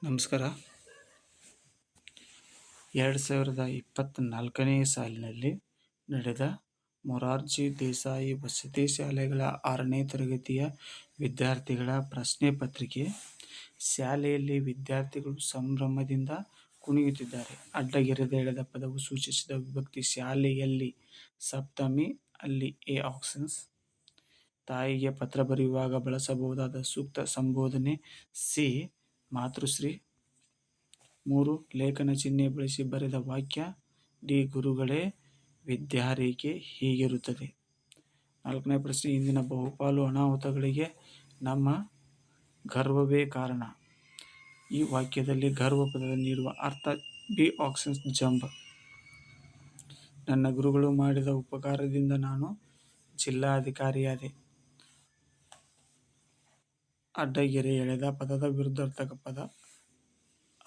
ನಮಸ್ಕಾರ. 2024ನೇ ಸಾಲಿನಲ್ಲಿ ನಡೆದ ಮೊರಾರ್ಜಿ ದೇಸಾಯಿ ವಸತಿ ಶಾಲೆಗಳ 6ನೇ ತರಗತಿಯ ವಿದ್ಯಾರ್ಥಿಗಳ ಪ್ರಶ್ನೆ ಪತ್ರಿಕೆ. ಶಾಲೆಯಲ್ಲಿ ವಿದ್ಯಾರ್ಥಿಗಳು ಸಂಭ್ರಮದಿಂದ ಕುಣಿಯುತ್ತಿದ್ದಾರೆ. ಅಡ್ಡಗೆರೆದ ಎಳೆದ ಪದವು ಸೂಚಿಸಿದ ವಿಭಕ್ತಿ. ಶಾಲೆಯಲ್ಲಿ ಸಪ್ತಮಿ. ಅಲ್ಲಿ ಎ ಆಪ್ಷನ್ಸ್. ತಾಯಿಗೆ ಪತ್ರ ಬರೆಯುವಾಗ ಬಳಸಬಹುದಾದ ಸೂಕ್ತ ಸಂಬೋಧನೆ. ಸಿ ಮಾತೃಶ್ರೀ. 3 ಲೇಖನ ಚಿಹ್ನೆ ಬಳಸಿ ಬರೆದ ವಾಕ್ಯ. ಡಿ ಗುರುಗಳೇ ವಿದ್ಯಾರೇಖೆ ಹೀಗಿರುತ್ತದೆ. 4ನೇ ಪ್ರಶ್ನೆ, ಇಂದಿನ ಬಹುಪಾಲು ಅನಾಹುತಗಳಿಗೆ ನಮ್ಮ ಗರ್ವವೇ ಕಾರಣ. ಈ ವಾಕ್ಯದಲ್ಲಿ ಗರ್ವ ಪದದ ನೀಡುವ ಅರ್ಥ. ಬಿ ಆಪ್ಷನ್ಸ್ ಜಂಬ. ನನ್ನ ಗುರುಗಳು ಮಾಡಿದ ಉಪಕಾರದಿಂದ ನಾನು ಜಿಲ್ಲಾಧಿಕಾರಿಯಾದೆ. ಅಡ್ಡಗೆರೆ ಎಳೆದ ಪದದ ವಿರುದ್ಧಾರ್ಥಕ ಪದ.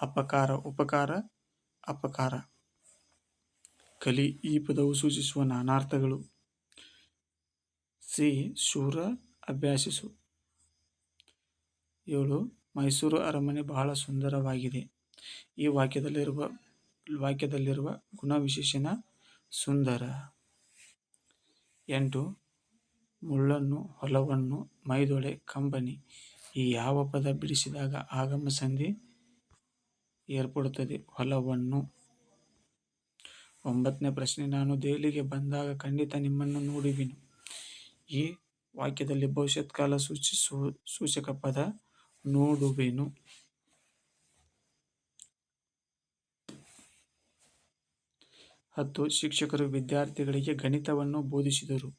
ಅಪಕಾರ. ಉಪಕಾರ, ಅಪಕಾರ. ಕಲಿ. ಈ ಪದವು ಸೂಚಿಸುವ ನಾನಾರ್ಥಗಳು. ಸಿ ಶೂರ, ಅಭ್ಯಾಸಿಸು. 7 ಮೈಸೂರು ಅರಮನೆ ಬಹಳ ಸುಂದರವಾಗಿದೆ. ಈ ವಾಕ್ಯದಲ್ಲಿರುವ ಗುಣವಿಶೇಷಣ ಸುಂದರ. 8 ಮುಳ್ಳನ್ನು, ಹೊಲವನ್ನು, ಮೈದೊಳೆ, ಕಂಬನಿ. ಈ ಯಾವ ಪದ ಬಿಡಿಸಿದಾಗ ಆಗಮ ಸಂಧಿ ಏರ್ಪಡುತ್ತದೆ. ಹೊಲವನ್ನು. 9ನೇ ಪ್ರಶ್ನೆ, ನಾನು ದೆಹಲಿಗೆ ಬಂದಾಗ ಖಂಡಿತ ನಿಮ್ಮನ್ನು ನೋಡುವೆನು. ಈ ವಾಕ್ಯದಲ್ಲಿ ಭವಿಷ್ಯತ್ಕಾಲ ಸೂಚಕ ಪದ ನೋಡುವೆನು. 10 ಶಿಕ್ಷಕರು ವಿದ್ಯಾರ್ಥಿಗಳಿಗೆ ಗಣಿತವನ್ನು ಬೋಧಿಸಿದರು.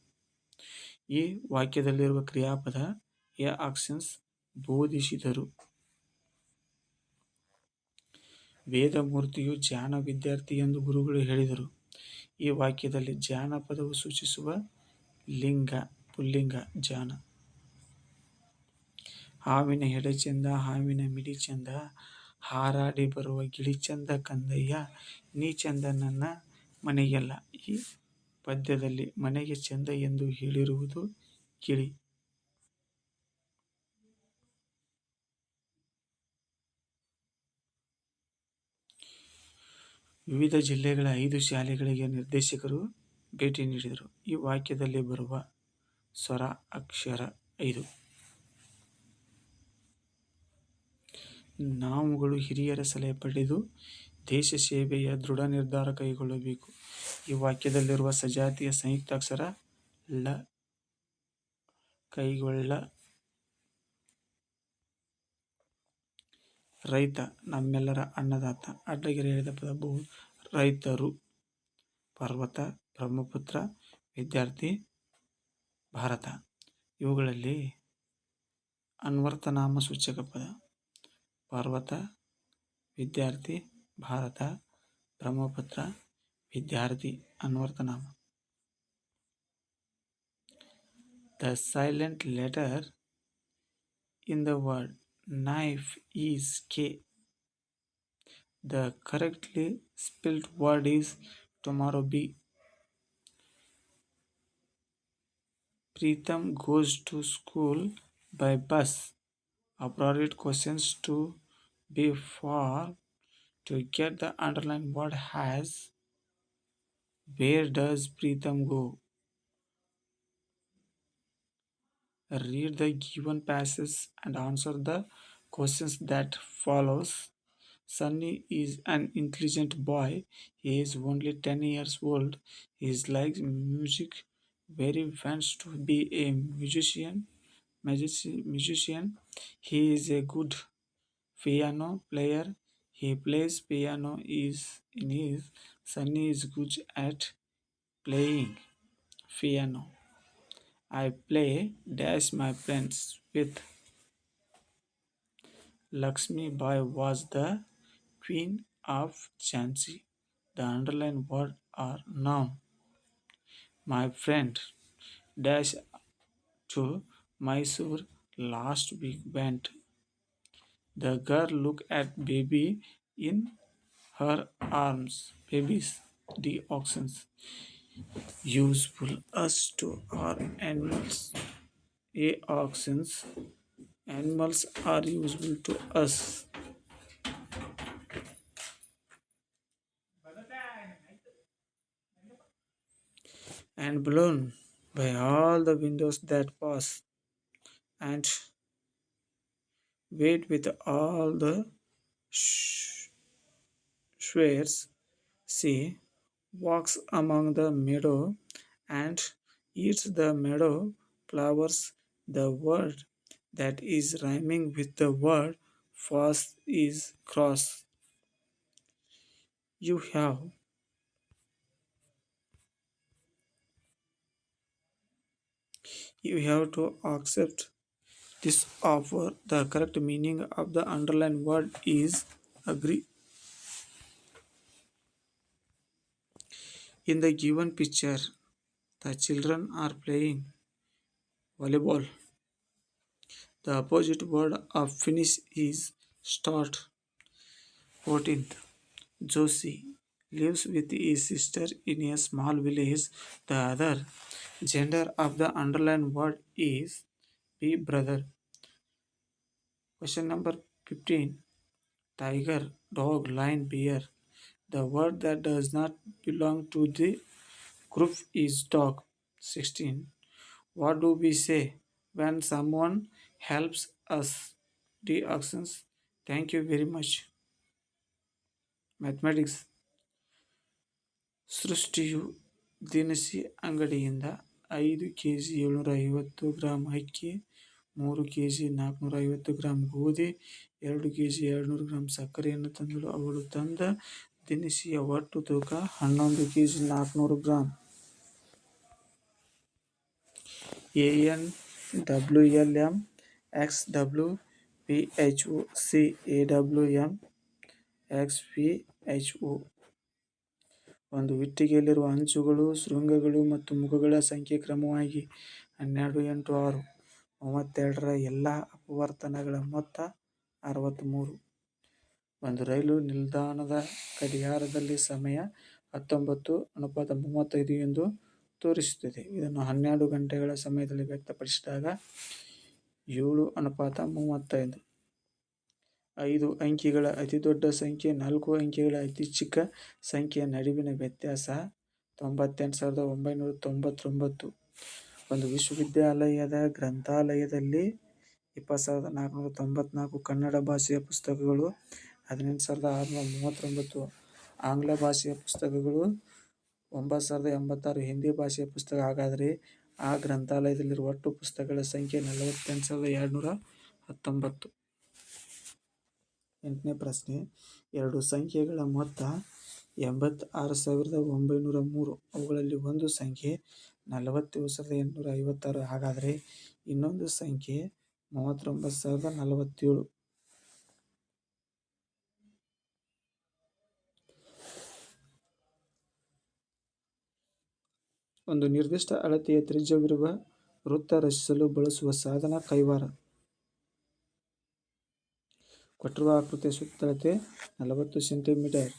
ಈ ವಾಕ್ಯದಲ್ಲಿರುವ ಕ್ರಿಯಾಪದ. ಎ ಆಪ್ಷನ್ಸ್ ಬೋಧಿಸಿದರು. ವೇದಮೂರ್ತಿಯು ಜಾಣ ವಿದ್ಯಾರ್ಥಿ ಎಂದು ಗುರುಗಳು ಹೇಳಿದರು. ಈ ವಾಕ್ಯದಲ್ಲಿ ಜಾಣ ಪದವು ಸೂಚಿಸುವ ಲಿಂಗ ಪುಲ್ಲಿಂಗ ಜಾಣ. ಹಾವಿನ ಹೆಡೆ ಚೆಂದ, ಹಾವಿನ ಮಿಡಿ ಚೆಂದ, ಹಾರಾಡಿ ಬರುವ ಗಿಳಿ ಚೆಂದ ಕಂದಯ್ಯ, ನೀ ಚೆಂದ ನನ್ನ ಮನೆಗೆಲ್ಲ. ಈ ಪದ್ಯದಲ್ಲಿ ಮನೆಗೆ ಚೆಂದ ಎಂದು ಹೇಳಿರುವುದು ಗಿಳಿ. ವಿವಿಧ ಜಿಲ್ಲೆಗಳ 5 ಶಾಲೆಗಳಿಗೆ ನಿರ್ದೇಶಕರು ಭೇಟಿ ನೀಡಿದರು. ಈ ವಾಕ್ಯದಲ್ಲಿ ಬರುವ ಸ್ವರ ಅಕ್ಷರ 5. ನಾವುಗಳು ಹಿರಿಯರ ಸಲಹೆ ಪಡೆದು ದೇಶ ಸೇವೆಯ ದೃಢ ನಿರ್ಧಾರ ಕೈಗೊಳ್ಳಬೇಕು. ಈ ವಾಕ್ಯದಲ್ಲಿರುವ ಸಜಾತಿಯ ಸಂಯುಕ್ತಾಕ್ಷರ ಲ. ಕೈಗೊಳ್ಳ. ರೈತ ನಮ್ಮೆಲ್ಲರ ಅನ್ನದಾತ. ಅಡ್ಡಗೆರೆ ಎಳೆದ ಪದ ರೈತರು. ಪರ್ವತ, ಬ್ರಹ್ಮಪುತ್ರ, ವಿದ್ಯಾರ್ಥಿ, ಭಾರತ. ಇವುಗಳಲ್ಲಿ ಅನ್ವರ್ಥನಾಮ ಸೂಚಕ ಪದ. ಪರ್ವತ, ವಿದ್ಯಾರ್ಥಿ, ಭಾರತ, ಬ್ರಹ್ಮಪುತ್ರ, ವಿದ್ಯಾರ್ಥಿ. ಅನ್ವರ್ಥನಾಮ. The silent letter in the word knife is K. The correctly spelled word is tomorrow B. Preetham goes to school by bus. Appropriate questions to be for to get the underlined word has. Where does Preetham go? Read the given passage and answer the questions that follows. Sunny is an intelligent boy. He is only 10 years old. He likes music. Very wants to be a musician. He is a good piano player. He plays piano in his. Sunny is good at playing piano. I play dash my friends with. Lakshmi Bai was the queen of Jhansi. The underlined word are noun. My friend dash to Mysore last week went. The girl looked at baby in her arms. Babies. The auctions. Useful. Us to our animals. A auctions. Animals are useful to us. and blown by all the windows that pass, and wait with all the sh- swears. She walks among the meadow and eats the meadow flowers. The word that is rhyming with the word fast is cross. You have you have to accept this offer. The correct meaning of the underlined word is agree. In the given picture, the children are playing volleyball. The opposite word of finish is start. 14th. Josie lives with his sister in a small village. The other gender of the underlined word is be brother. Question number 15. Tiger, dog, lion, bear. The word that does not belong to the group is dog. 16. What do we say when someone helps us? The actions. Thank you very much. Mathematics. ಸೃಷ್ಟಿಯು ದಿನಸಿ ಅಂಗಡಿಯಿಂದ 5 kg 750 gram ಅಕ್ಕಿ, 3 kg 450 gram ಗೋಧಿ, 2 kg 200 gram ಸಕ್ಕರೆಯನ್ನು ತಂದಳು. ಅವಳು ತಂದ ದಿನಸಿಯ ಒಟ್ಟು ತೂಕ 11 kg 400 gram. ANWLM XWPHO CAWM XPHO. ಒಂದು ಇಟ್ಟಿಗೆಯಲ್ಲಿರುವ ಅಂಚುಗಳು, ಶೃಂಗಗಳು ಮತ್ತು ಮುಖಗಳ ಸಂಖ್ಯೆ ಕ್ರಮವಾಗಿ 12, 8, 6. 32ರ ಎಲ್ಲ ಅಪವರ್ತನಗಳ ಮೊತ್ತ 63. ಒಂದು ರೈಲು ನಿಲ್ದಾಣದ ಗಡಿಯಾರದಲ್ಲಿ ಸಮಯ 19:35 ಎಂದು ತೋರಿಸುತ್ತದೆ. ಇದನ್ನು 12 ಗಂಟೆಗಳ ಸಮಯದಲ್ಲಿ ವ್ಯಕ್ತಪಡಿಸಿದಾಗ 7:35. 5 ಅಂಕಿಗಳ ಅತಿದೊಡ್ಡ ಸಂಖ್ಯೆ 4 ಅಂಕಿಗಳ ಅತಿ ಚಿಕ್ಕ ಸಂಖ್ಯೆಯ ನಡುವಿನ ವ್ಯತ್ಯಾಸ 98,999. ಒಂದು ವಿಶ್ವವಿದ್ಯಾಲಯದ ಗ್ರಂಥಾಲಯದಲ್ಲಿ 20,494 ಕನ್ನಡ ಭಾಷೆಯ ಪುಸ್ತಕಗಳು, 18,639 ಆಂಗ್ಲ ಭಾಷೆಯ ಪುಸ್ತಕಗಳು, 9,086 ಹಿಂದಿ ಭಾಷೆಯ ಪುಸ್ತಕ. ಹಾಗಾದರೆ ಆ ಗ್ರಂಥಾಲಯದಲ್ಲಿರುವ ಒಟ್ಟು ಪುಸ್ತಕಗಳ ಸಂಖ್ಯೆ 48,219. 8ನೇ ಪ್ರಶ್ನೆ. ಎರಡು ಸಂಖ್ಯೆಗಳ ಮೊತ್ತ 86,903. ಅವುಗಳಲ್ಲಿ ಒಂದು ಸಂಖ್ಯೆ 47,856. ಹಾಗಾದರೆ ಇನ್ನೊಂದು ಸಂಖ್ಯೆ 39,047. ಒಂದು ನಿರ್ದಿಷ್ಟ ಅಳತೆಯ ತ್ರಿಜ್ಯವಿರುವ ವೃತ್ತ ರಚಿಸಲು ಬಳಸುವ ಸಾಧನ ಕೈವಾರ. ಕೊಟ್ಟಿರುವ ಆಕೃತಿಯ ಸುತ್ತಳತೆ 40 ಸೆಂಟಿಮೀಟರ್.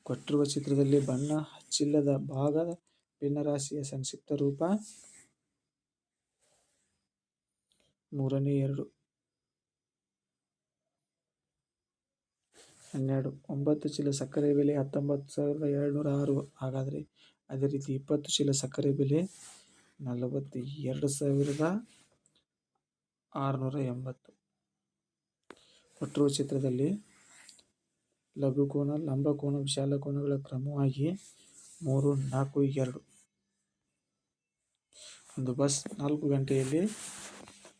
ಕೊಟ್ಟಿರುವ ಚಿತ್ರದಲ್ಲಿ ಬಣ್ಣ ಹಚ್ಚಿಲ್ಲದ ಭಾಗದ ಭಿನ್ನರಾಶಿಯ ಸಂಕ್ಷಿಪ್ತ ರೂಪ 3/2. 12. 9 ಚೀಲ ಸಕ್ಕರೆ ಬೆಲೆ 19,206. ಹಾಗಾದರೆ ಅದೇ ರೀತಿ 20 ಚೀಲ ಸಕ್ಕರೆ ಬೆಲೆ 42,680. ಕೊಟ್ಟಿರುವ ಚಿತ್ರದಲ್ಲಿ ಲಘುಕೋನ, ಲಂಬಕೋನ, ವಿಶಾಲ ಕೋನಗಳ ಕ್ರಮವಾಗಿ 3, 4, 2. ಒಂದು ಬಸ್ 4 ಗಂಟೆಯಲ್ಲಿ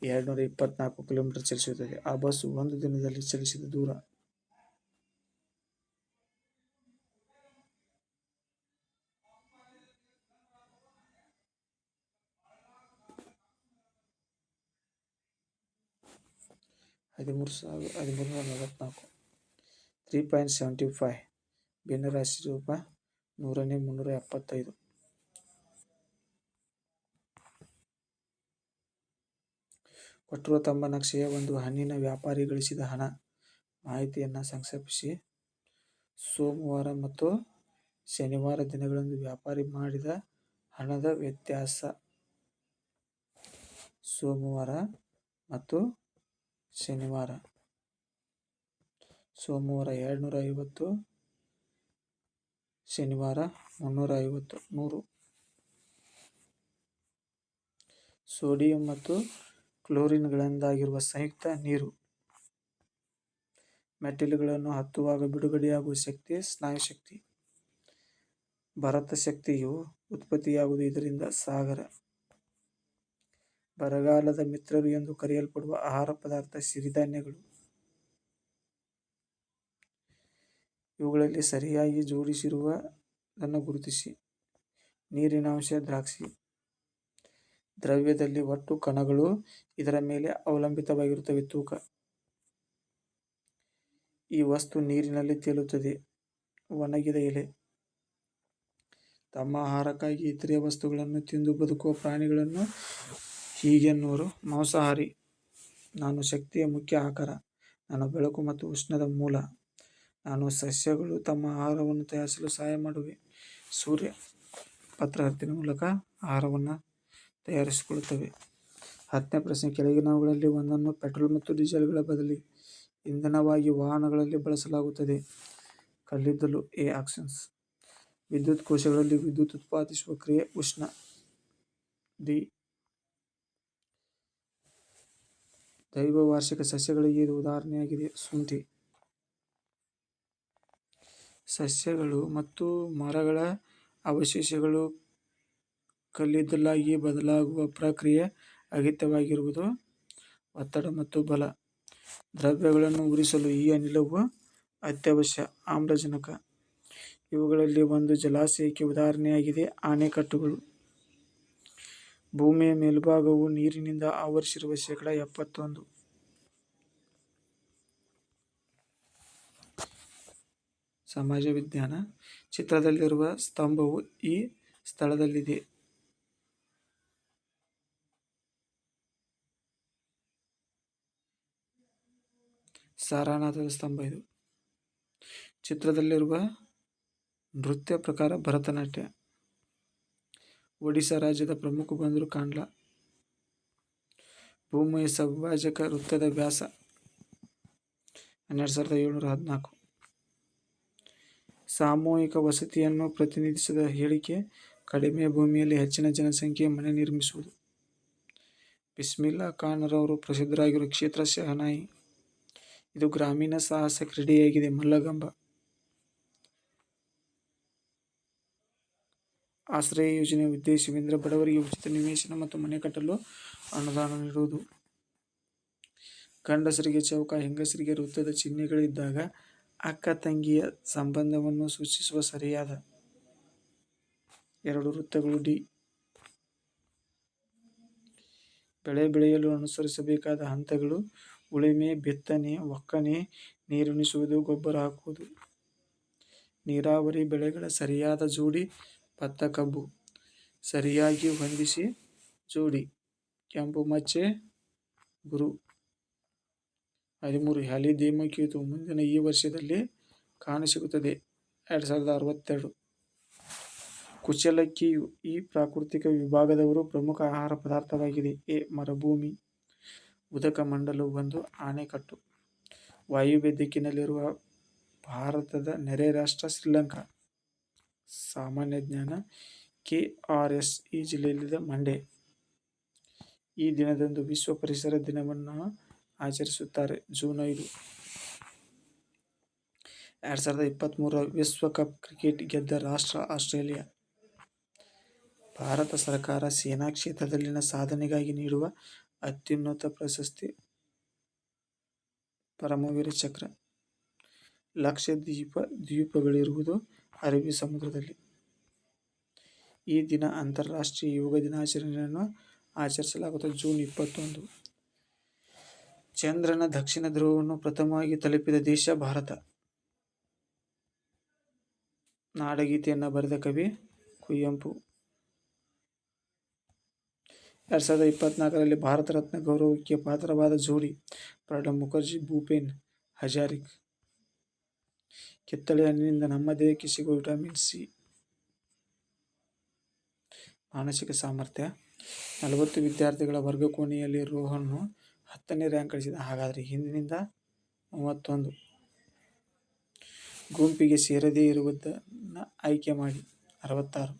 224 ಕಿಲೋಮೀಟರ್ ಚಲಿಸುತ್ತದೆ. ಆ ಬಸ್ ಒಂದು ದಿನದಲ್ಲಿ ಚಲಿಸಿದ ದೂರ. (13,144) 3.75 ಭಿನ್ನರಾಶಿ ರೂಪ 100,375. ಕೊಟ್ಟಿರುವ ತಮ್ಮ ನಕ್ಷೆಯ ಒಂದು ಹಣ್ಣಿನ ವ್ಯಾಪಾರಿ ಗಳಿಸಿದ ಹಣ ಮಾಹಿತಿಯನ್ನು ಸಂಕ್ಷೇಪಿಸಿ. ಸೋಮವಾರ ಮತ್ತು ಶನಿವಾರ ದಿನಗಳಂದು ವ್ಯಾಪಾರಿ ಮಾಡಿದ ಹಣದ ವ್ಯತ್ಯಾಸ. ಸೋಮವಾರ ಮತ್ತು ಶನಿವಾರ. ಸೋಮವಾರ 250, ಶನಿವಾರ 350. 100. ಸೋಡಿಯಂ ಮತ್ತು ಕ್ಲೋರಿನ್ಗಳಿಂದಾಗಿರುವ ಸಂಯುಕ್ತ ನೀರು. ಮೆಟ್ಟಿಲುಗಳನ್ನು ಹತ್ತುವಾಗ ಬಿಡುಗಡೆಯಾಗುವ ಶಕ್ತಿ ಸ್ನಾಯುಶಕ್ತಿ. ಭರತ ಶಕ್ತಿಯು ಉತ್ಪತ್ತಿಯಾಗುವುದು ಇದರಿಂದ. ಸಾಗರ. ಬರಗಾಲದ ಮಿತ್ರರು ಎಂದು ಕರೆಯಲ್ಪಡುವ ಆಹಾರ ಪದಾರ್ಥ ಸಿರಿಧಾನ್ಯಗಳು. ಇವುಗಳಲ್ಲಿ ಸರಿಯಾಗಿ ಜೋಡಿಸಿರುವುದನ್ನು ಗುರುತಿಸಿ. ನೀರಿನ ಅಂಶ ದ್ರಾಕ್ಷಿ. ದ್ರವ್ಯದಲ್ಲಿ ಒಟ್ಟು ಕಣಗಳು ಇದರ ಮೇಲೆ ಅವಲಂಬಿತವಾಗಿರುತ್ತವೆ. ತೂಕ. ಈ ವಸ್ತು ನೀರಿನಲ್ಲಿ ತೇಲುತ್ತದೆ. ಒಣಗಿದ ಎಲೆ. ತಮ್ಮ ಆಹಾರಕ್ಕಾಗಿ ಇತರೆ ವಸ್ತುಗಳನ್ನು ತಿಂದು ಬದುಕುವ ಪ್ರಾಣಿಗಳನ್ನು ಹೀಗೆನ್ನುವರು. ಮಾಂಸಾಹಾರಿ. ನಾನು ಶಕ್ತಿಯ ಮುಖ್ಯ ಆಕರ. ನಾನು ಬೆಳಕು ಮತ್ತು ಉಷ್ಣದ ಮೂಲ. ನಾನು ಸಸ್ಯಗಳು ತಮ್ಮ ಆಹಾರವನ್ನು ತಯಾರಿಸಲು ಸಹಾಯ ಮಾಡುವೆ. ಸೂರ್ಯ. ಪತ್ರಹರಿತಿನ ಮೂಲಕ ಆಹಾರವನ್ನು ತಯಾರಿಸಿಕೊಳ್ಳುತ್ತವೆ. 10ನೇ ಪ್ರಶ್ನೆ. ಕೆಳಗಿನವುಗಳಲ್ಲಿ ಒಂದನ್ನು ಪೆಟ್ರೋಲ್ ಮತ್ತು ಡೀಸೆಲ್ಗಳ ಬದಲಿಗೆ ಇಂಧನವಾಗಿ ವಾಹನಗಳಲ್ಲಿ ಬಳಸಲಾಗುತ್ತದೆ. ಕಲ್ಲಿದ್ದಲು. A options. ವಿದ್ಯುತ್ ಕೋಶಗಳಲ್ಲಿ ವಿದ್ಯುತ್ ಉತ್ಪಾದಿಸುವ ಕ್ರಿಯೆ ಉಷ್ಣ. ಡಿ. ದ್ವೈವಾರ್ಷಿಕ ಸಸ್ಯಗಳಿಗೆ ಇದು ಉದಾಹರಣೆಯಾಗಿದೆ. ಶುಂಠಿ. ಸಸ್ಯಗಳು ಮತ್ತು ಮರಗಳ ಅವಶೇಷಗಳು ಕಲ್ಲಿದ್ದಲಾಗಿ ಬದಲಾಗುವ ಪ್ರಕ್ರಿಯೆ ಅಗತ್ಯವಾಗಿರುವುದು ಒತ್ತಡ ಮತ್ತು ಬಲ. ದ್ರವ್ಯಗಳನ್ನು ಉರಿಸಲು ಈ ಅನಿಲವು ಅತ್ಯವಶ್ಯ. ಆಮ್ಲಜನಕ. ಇವುಗಳಲ್ಲಿ ಒಂದು ಜಲಾಶಯಕ್ಕೆ ಉದಾಹರಣೆಯಾಗಿದೆ. ಅಣೆಕಟ್ಟುಗಳು. ಭೂಮಿಯ ಮೇಲ್ಭಾಗವು ನೀರಿನಿಂದ ಆವರಿಸಿರುವ ಶೇಕಡ 71. ಸಮಾಜ ವಿಜ್ಞಾನ. ಚಿತ್ರದಲ್ಲಿರುವ ಸ್ತಂಭವು ಈ ಸ್ಥಳದಲ್ಲಿದೆ. ಸಾರನಾಥದ ಸ್ತಂಭ ಇದು. ಚಿತ್ರದಲ್ಲಿರುವ ನೃತ್ಯ ಪ್ರಕಾರ ಭರತನಾಟ್ಯ. ಒಡಿಶಾ ರಾಜ್ಯದ ಪ್ರಮುಖ ಬಂದರು ಕಾಂಡ್ಲಾ. ಭೂಮಿಯ ಸವಿಭಾಜಕ ವೃತ್ತದ ವ್ಯಾಸ 12714. ಸಾಮೂಹಿಕ ವಸತಿಯನ್ನು ಪ್ರತಿನಿಧಿಸಿದ ಹೇಳಿಕೆ. ಕಡಿಮೆ ಭೂಮಿಯಲ್ಲಿ ಹೆಚ್ಚಿನ ಜನಸಂಖ್ಯೆಯ ಮನೆ ನಿರ್ಮಿಸುವುದು. ಬಿಸ್ಮಿಲ್ಲಾ ಖಾನ್ ರವರು ಪ್ರಸಿದ್ಧರಾಗಿರುವ ಕ್ಷೇತ್ರ ಶಹನಾಯಿ. ಇದು ಗ್ರಾಮೀಣ ಸಾಹಸ ಕ್ರೀಡೆಯಾಗಿದೆ. ಮಲ್ಲಗಂಬ. ಆಶ್ರಯ ಯೋಜನೆಯ ಉದ್ದೇಶವೆಂದರೆ ಬಡವರಿಗೆ ಉಚಿತ ನಿವೇಶನ ಮತ್ತು ಮನೆ ಕಟ್ಟಲು ಅನುದಾನ ನೀಡುವುದು. ಗಂಡಸರಿಗೆ ಚೌಕ, ಹೆಂಗಸರಿಗೆ ವೃತ್ತದ ಚಿಹ್ನೆಗಳಿದ್ದಾಗ ಅಕ್ಕ ತಂಗಿಯ ಸಂಬಂಧವನ್ನು ಸೂಚಿಸುವ ಸರಿಯಾದ 2 ವೃತ್ತಗಳು. ಡಿ. ಬೆಳೆ ಬೆಳೆಯಲು ಅನುಸರಿಸಬೇಕಾದ ಹಂತಗಳು. ಉಳುಮೆ, ಬಿತ್ತನೆ, ಒಕ್ಕಣೆ, ನೀರುಣಿಸುವುದು, ಗೊಬ್ಬರ ಹಾಕುವುದು. ನೀರಾವರಿ ಬೆಳೆಗಳ ಸರಿಯಾದ ಜೋಡಿ. ಭತ್ತ, ಕಬ್ಬು. ಸರಿಯಾಗಿ ಹೊಂದಿಸಿ ಜೋಡಿ. ಕೆಂಪು ಮಚ್ಚೆ. ಗುರು. 13. ಹ್ಯಾಲಿ ಧೂಮಕೇತು ಮುಂದಿನ ಈ ವರ್ಷದಲ್ಲಿ ಕಾಣಸಿಗುತ್ತದೆ. 2062. ಕುಚಲಕ್ಕಿಯು ಈ ಪ್ರಾಕೃತಿಕ ವಿಭಾಗದವರು ಪ್ರಮುಖ ಆಹಾರ ಪದಾರ್ಥವಾಗಿದೆ. ಎ. ಮರುಭೂಮಿ. ಉದಕಮಂಡಲವು ಒಂದು ಆಣೆಕಟ್ಟು. ವಾಯುವ್ಯ ದಿಕ್ಕಿನಲ್ಲಿರುವ ಭಾರತದ ನೆರೆ ರಾಷ್ಟ್ರ ಶ್ರೀಲಂಕಾ. ಸಾಮಾನ್ಯ ಜ್ಞಾನ. ಕೆ. ಆರ್. ಎಸ್. ಈ ಜಿಲ್ಲೆಯಲ್ಲಿದೆ. ಮಂಡ್ಯ. ಈ ದಿನದಂದು ವಿಶ್ವ ಪರಿಸರ ದಿನವನ್ನು ಆಚರಿಸುತ್ತಾರೆ. ಜೂನ್ 5. 2023 ವಿಶ್ವಕಪ್ ಕ್ರಿಕೆಟ್ ಗೆದ್ದ ರಾಷ್ಟ್ರ ಆಸ್ಟ್ರೇಲಿಯಾ. ಭಾರತ ಸರ್ಕಾರ ಸೇನಾ ಕ್ಷೇತ್ರದಲ್ಲಿನ ಸಾಧನೆಗಾಗಿ ನೀಡುವ ಅತ್ಯುನ್ನತ ಪ್ರಶಸ್ತಿ ಪರಮವೀರ ಚಕ್ರ. ಲಕ್ಷದ್ವೀಪ ದ್ವೀಪಗಳಿರುವುದು ಅರಬ್ಬಿ ಸಮುದ್ರದಲ್ಲಿ. ಈ ದಿನ ಅಂತಾರಾಷ್ಟ್ರೀಯ ಯೋಗ ದಿನಾಚರಣೆಯನ್ನು ಆಚರಿಸಲಾಗುತ್ತದೆ. ಜೂನ್ 21. ಚಂದ್ರನ ದಕ್ಷಿಣ ಧ್ರುವವನ್ನು ಪ್ರಥಮವಾಗಿ ತಲುಪಿದ ದೇಶ ಭಾರತ. ನಾಡಗೀತೆಯನ್ನು ಬರೆದ ಕವಿ ಕುವೆಂಪು. 2024ರಲ್ಲಿ ಭಾರತ ರತ್ನ ಗೌರವಕ್ಕೆ ಪಾತ್ರವಾದ ಜೋಡಿ ಪ್ರಣಬ್ ಮುಖರ್ಜಿ, ಭೂಪೇನ್ ಹಜಾರಿಕಾ. ಕಿತ್ತಳೆ ಹಣ್ಣಿನಿಂದ ನಮ್ಮ ದೇಹಕ್ಕೆ ಸಿಗುವ ವಿಟಮಿನ್ ಸಿ. ಮಾನಸಿಕ ಸಾಮರ್ಥ್ಯ. 40 ವಿದ್ಯಾರ್ಥಿಗಳ ವರ್ಗಕೋಣೆಯಲ್ಲಿ ರೋಹನ್ 10ನೇ ರ್ಯಾಂಕ್ ಗಳಿಸಿದ. ಹಾಗಾದರೆ ಹಿಂದಿನಿಂದ 31. ಗುಂಪಿಗೆ ಸೇರದೇ ಇರುವುದನ್ನು ಆಯ್ಕೆ ಮಾಡಿ. 66.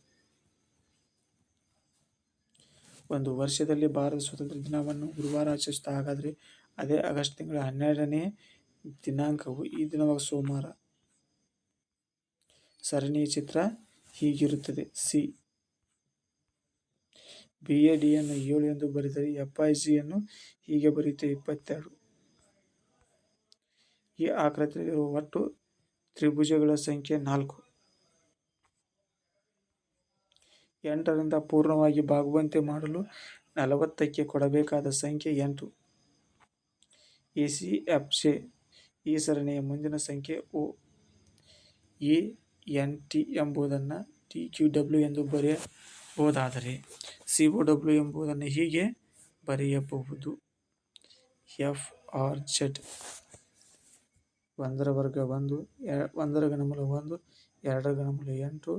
ಒಂದು ವರ್ಷದಲ್ಲಿ ಭಾರತ ಸ್ವಾತಂತ್ರ್ಯ ದಿನವನ್ನು ಗುರುವಾರ ಆಚರಿಸುತ್ತಾ. ಹಾಗಾದರೆ ಅದೇ ಆಗಸ್ಟ್ ತಿಂಗಳ 12ನೇ ದಿನಾಂಕವು ಈ ದಿನವಾಗ ಸೋಮವಾರ. ಸರಣಿಯ ಚಿತ್ರ ಹೀಗಿರುತ್ತದೆ. ಸಿ. BAD ಯನ್ನು 7 ಎಂದು ಬರೆದರೆ FIG ಯನ್ನು ಹೀಗೆ ಬರೆಯುತ್ತೇವೆ 22. ಈ ಆಕೃತಿಯಲ್ಲಿರುವ ಒಟ್ಟು ತ್ರಿಭುಜಗಳ ಸಂಖ್ಯೆ 4. 8ರಿಂದ ಪೂರ್ಣವಾಗಿ ಬಾಗುವಂತೆ ಮಾಡಲು 40ಕ್ಕೆ ಕೊಡಬೇಕಾದ ಸಂಖ್ಯೆ 8. ACFJ ಈ ಸರಣಿಯ ಮುಂದಿನ ಸಂಖ್ಯೆ O. ANT ಎಂಬುದನ್ನು TQW ಎಂದು ಬರೆಯಬಹುದಾದರೆ COW ಎಂಬುದನ್ನು ಹೀಗೆ ಬರೆಯಬಹುದು. FRZ 1ರ ವರ್ಗ 1, 1ರ ಘನಮೂಲ 1, 2ರ ಘನಮೂಲ 8,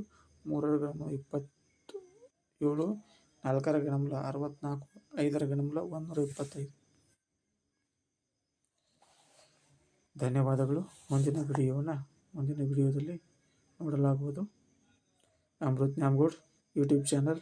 3ರ ಘನಮೂಲ 27, 4ರ ಘನಮೂಲ 64, 5ರ ಘನಮೂಲ 125. ಧನ್ಯವಾದಗಳು. ಮುಂದಿನ ವಿಡಿಯೋದಲ್ಲಿ ನೋಡಲಾಗುವುದು. Amruth Nyamagoud YouTube channel